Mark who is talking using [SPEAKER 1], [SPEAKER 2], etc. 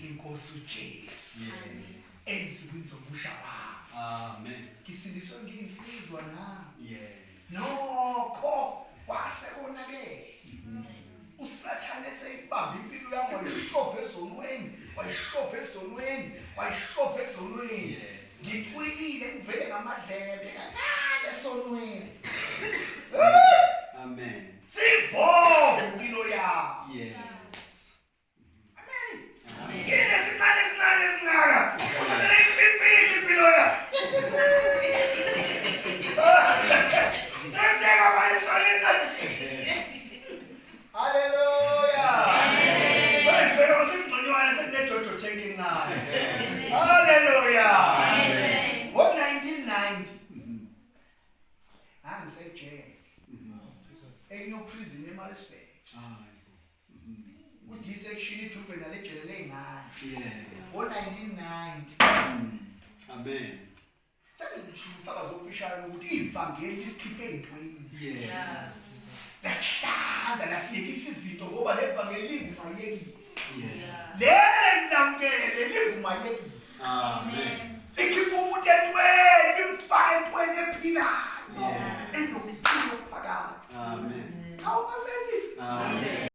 [SPEAKER 1] Inkosi uJesu ezibini zokusha wakho. Amen. Kisindiswa nginsizwa na. Nokho wasekonakele. Usathane seyibamba impilo yami wayishopha ezonweni. Ngitwilile ngivele ngamadlebe kathande esonweni. Amen. Sivo impilo yakho. Enyo prison eMaritzburg. Dissection juvenile ejele ngani. Ngo1990. Amen. Sengishutha bazofishana ukuthi ivangeli lisikhipe entweni. Lasihlanza lasiyekisa izinto ngoba levangeli lingumayekisi. Le namkele lingumayekisi. Amen. Likhipha umuntu entweni, limfaka entweni ephilayo. Enokuphila phakathi. Amen. Amen.